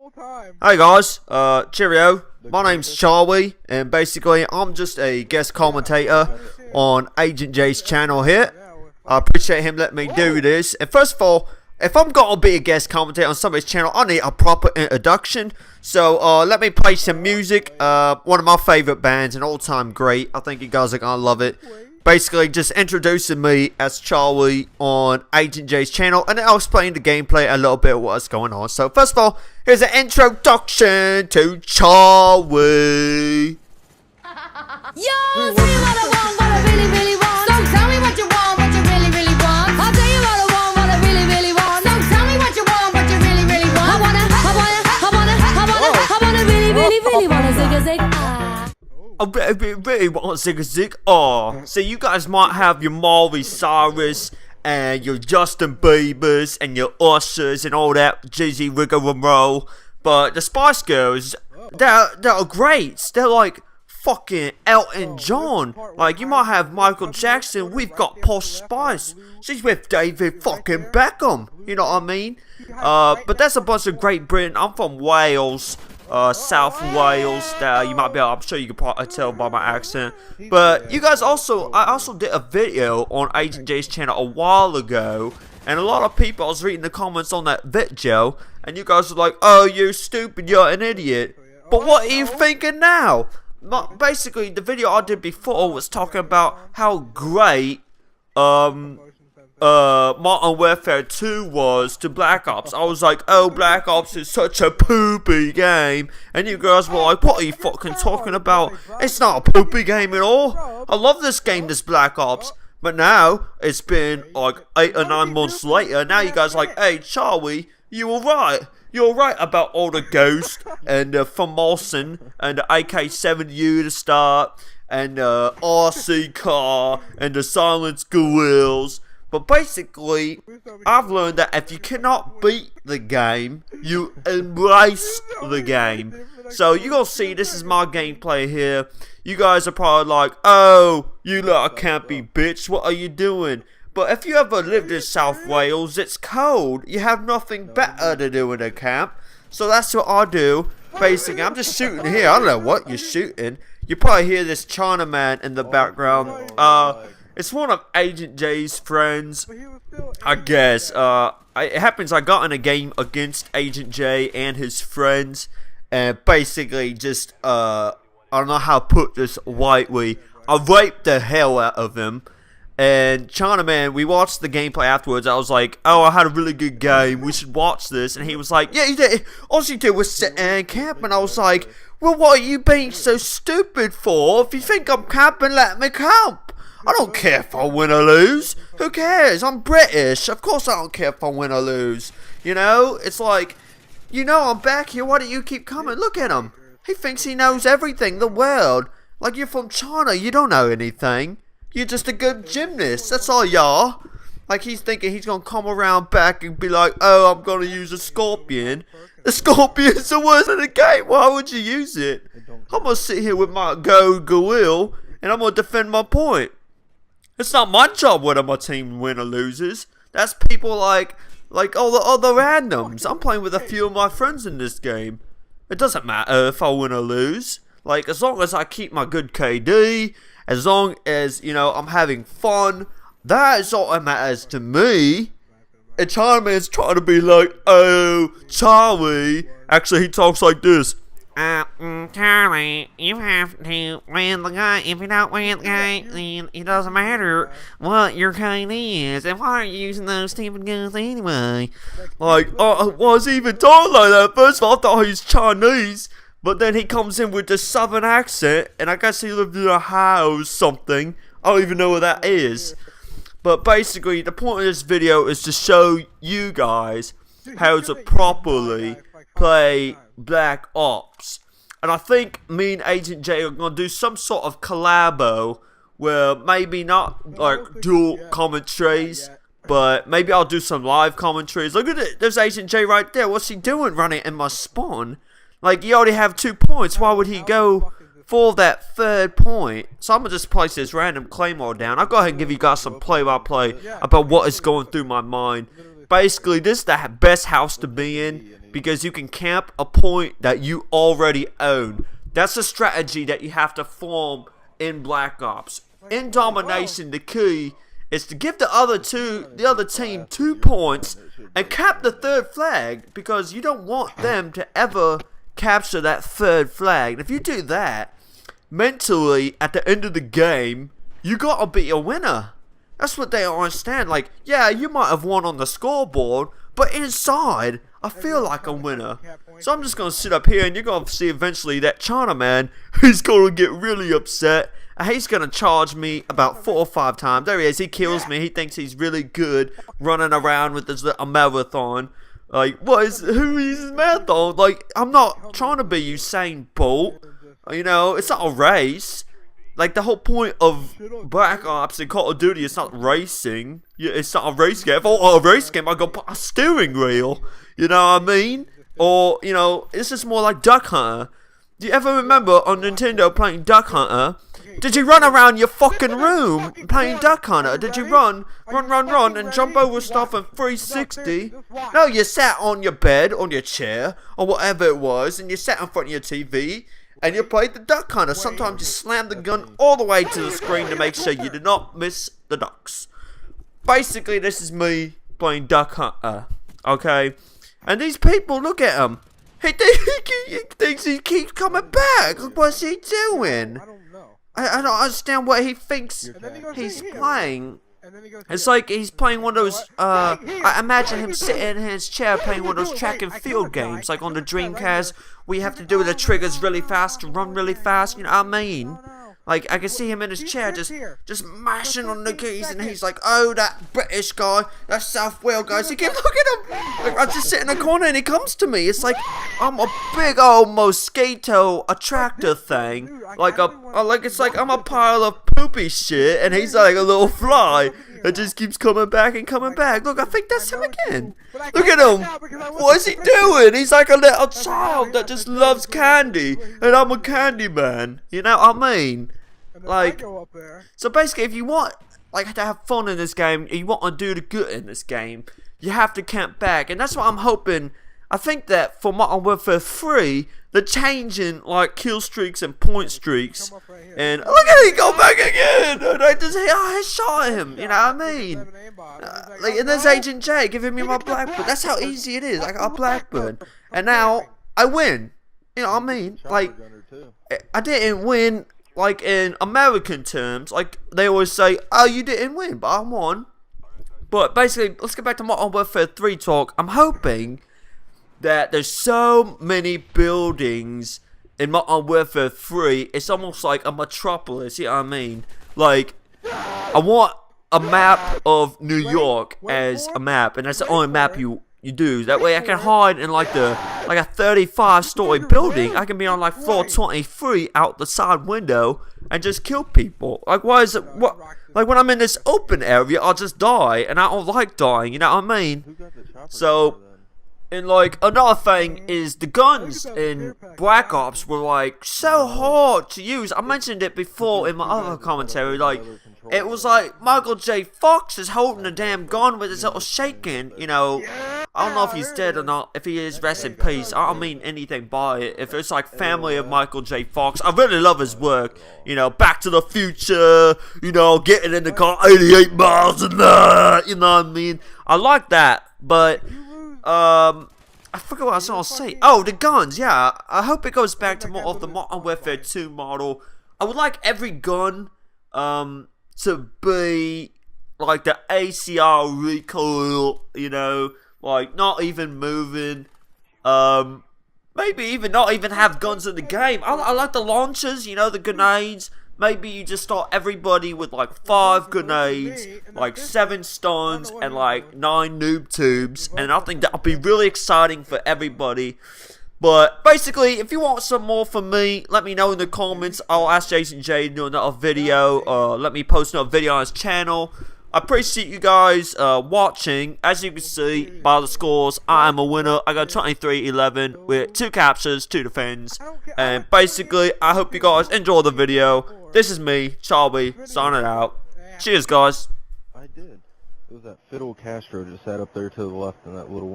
Hey guys, cheerio. My name's Charlie, and basically I'm just a guest commentator on Agent J's channel here. I appreciate him letting me do this. And first of all, if I'm gonna be a guest commentator on somebody's channel, I need a proper introduction. So let me play some music. One of my favorite bands, an all-time great. I think you guys are gonna love it. Basically, just introducing me as Charlie on Agent J's channel, and then I'll explain the gameplay a little bit of what's going on. So first of all, here's an introduction to Charlie. Yo, tell me what I want, what I really, really want. So tell me what you want, what you really, really want. I'll tell you what I want, what I really, really want. So tell me what you want, what you really, really want. I wanna really, really, really wanna zig a zig. I really want to zig a zig. Oh, so you guys might have your Miley Cyrus and your Justin Biebers and your Ushers and all that jizzy rigmarole, but the Spice Girls, they're great. They're like fucking Elton John. Like, you might have Michael Jackson. We've got Posh Spice. She's with David fucking Beckham. You know what I mean? But that's a bunch of Great Britain. I'm from Wales. South Wales. You might be able, I'm sure you can probably tell by my accent. But you guys also, I also did a video on Agent J's channel a while ago, and a lot of people, I was reading the comments on that video, and you guys were like, "Oh, you're stupid, you're an idiot." But what are you thinking now? Basically, the video I did before was talking about how great Modern Warfare 2 was to Black Ops. I was like, "Oh, Black Ops is such a poopy game," and you guys were like, "What are you fucking talking about? It's not a poopy game at all. I love this game, this Black Ops." But now it's been like 8 or 9 months later. Now you guys are like, "Hey, Charlie, you were right. You're right about all the Ghost and the Formosan and the AK-7U to start and the RC car and the Silence Gorillas." But basically, I've learned that if you cannot beat the game, you embrace the game. So you're gonna see, this is my gameplay here. You guys are probably like, "Oh, you little campy bitch, what are you doing?" But if you ever lived in South Wales, it's cold. You have nothing better to do in a camp. So that's what I do. Basically, I'm just shooting here. I don't know what you're shooting. You probably hear this Chinaman in the background. It's one of Agent J's friends, I guess. It happens I got in a game against Agent J and his friends, and basically just, I don't know how to put this lightly, I raped the hell out of him. And Chinaman, we watched the gameplay afterwards. I was like, "Oh, I had a really good game. We should watch this." And he was like, "Yeah, you did. All you did was sit and camp." And I was like, "Well, what are you being so stupid for? If you think I'm camping, let me camp. I don't care if I win or lose. Who cares? I'm British. Of course I don't care if I win or lose. You know, it's like, you know I'm back here. Why don't you keep coming? Look at him. He thinks he knows everything, the world. Like, you're from China. You don't know anything. You're just a good gymnast. That's all you are." Like, he's thinking he's going to come around back and be like, "Oh, I'm going to use a scorpion." The scorpion's the worst in the game. Why would you use it? I'm going to sit here with my gorilla and I'm going to defend my point. It's not my job whether my team win or loses. That's people like all the other randoms. I'm playing with a few of my friends in this game. It doesn't matter if I win or lose. Like, as long as I keep my good KD, as long as, you know, I'm having fun, that is all that matters to me. And Chinaman's trying to be like, "Oh, Charlie." Actually, he talks like this. Charlie, you have to win the game. If you don't win the game, then it doesn't matter what your kind is. And why are you using those stupid guns anyway?" Like, I was even talking like that. First of all, I thought he was Chinese, but then he comes in with this southern accent, and I guess he lived in a house something. I don't even know what that is. But basically, the point of this video is to show you guys how to properly play Black Ops. And I think me and Agent J are going to do some sort of collabo where maybe not like dual commentaries, but maybe I'll do some live commentaries. Look at it, there's Agent J right there. What's he doing running in my spawn? Like, you already have 2 points. Why would he go for that 3rd point? So I'm going to just place this random claymore down. I'll go ahead and give you guys some play-by-play about what is going through my mind. Basically, this is the best house to be in. because you can camp a point that you already own. That's a strategy that you have to form in Black Ops. In domination, the key is to give the other team 2 points and cap the 3rd flag, because you don't want them to ever capture that 3rd flag. And if you do that, mentally, at the end of the game, you gotta be a winner. That's what they don't understand. Like, yeah, you might have won on the scoreboard, but inside, I feel like a winner. So I'm just gonna sit up here, and you're gonna see eventually that China man, he's gonna get really upset, and he's gonna charge me about 4 or 5 times. There he is. He kills me. He thinks he's really good running around with this little marathon. Like, who is this marathon? Like, I'm not trying to be Usain Bolt. You know, it's not a race. Like, the whole point of Black Ops and Call of Duty is not racing. It's not a race game. If I want a race game, I go put a steering wheel. You know what I mean? Or, you know, this is more like Duck Hunter. Do you ever remember on Nintendo playing Duck Hunter? Did you run around your fucking room playing Duck Hunter? Did you run, and jump over stuff in 360? No, you sat on your bed, on your chair, or whatever it was, and you sat in front of your TV, and you played the Duck Hunter. Sometimes you slammed the gun all the way to the screen to make sure you did not miss the ducks. Basically, this is me playing Duck Hunter, okay? And these people, look at him. He thinks he keeps coming back. What's he doing? I don't understand what he thinks he's playing. It's like he's playing one of those, I imagine him sitting in his chair playing one of those track and field games, like on the Dreamcast, where you have to do the triggers really fast to run really fast, you know what I mean? Like, I can see him in his chair just mashing on the keys, and he's like, oh, that British guy, that South Wales guy, so look at him! Like, I just sit in a corner and he comes to me. It's like I'm a big old mosquito attractor thing. Like, it's like I'm a pile of poopy shit, and he's like a little fly that just keeps coming back and coming back. Look, I think that's him again. Look at him. What is he doing? He's like a little child that just loves candy, and I'm a candy man. You know what I mean? Like, so basically, if you want like to have fun in this game, you want to do the good in this game, you have to camp back, and that's what I'm hoping. I think that for Modern Warfare 3, they're changing like kill streaks and point streaks, and look at him go back again, and I just headshot him. You know what I mean? Like, and there's Agent J giving me my Blackbird. That's how easy it is. I got a Blackbird, and now I win. You know what I mean? Like, I didn't win like in American terms. Like, they always say, oh, you didn't win, but I won. But basically, let's get back to Modern Warfare 3 talk. I'm hoping that there's so many buildings in Modern Warfare 3, it's almost like a metropolis, you know what I mean? Like, I want a map of New York as a map, and that's the only map you do. That way I can hide in like a 35-story building. I can be on like floor 23 out the side window and just kill people. Like, why is it, what, like when I'm in this open area, I'll just die, and I don't like dying, you know what I mean? So, and like, another thing is the guns in Black Ops were like so hard to use. I mentioned it before in my other commentary. Like, it was like Michael J. Fox is holding a damn gun with his little shaking. You know, I don't know if he's dead or not. If he is, rest in peace. I don't mean anything by it. If it's like family of Michael J. Fox, I really love his work. You know, Back to the Future. You know, getting in the car 88 miles an hour. You know what I mean? I like that, but I forgot what I was going to say. Oh, the guns, yeah. I hope it goes back to more of the Modern Warfare 2 model. I would like every gun to be like the ACR recoil, you know, like not even moving. Maybe even not even have guns in the game. I like the launchers, you know, the grenades. Maybe you just start everybody with like 5 grenades, like 7 stuns, and like 9 noob tubes, and I think that'll be really exciting for everybody. But basically, if you want some more from me, let me know in the comments. I'll ask Jason J to do another video, or let me post another video on his channel. I appreciate you guys watching. As you can see by the scores, I am a winner. I got 23-11 with 2 captures, 2 defends. And basically, I hope you guys enjoy the video. This is me, Charlie, signing out. Cheers, guys. I did. It was that Fidel Castro just sat up there to the left in that little one.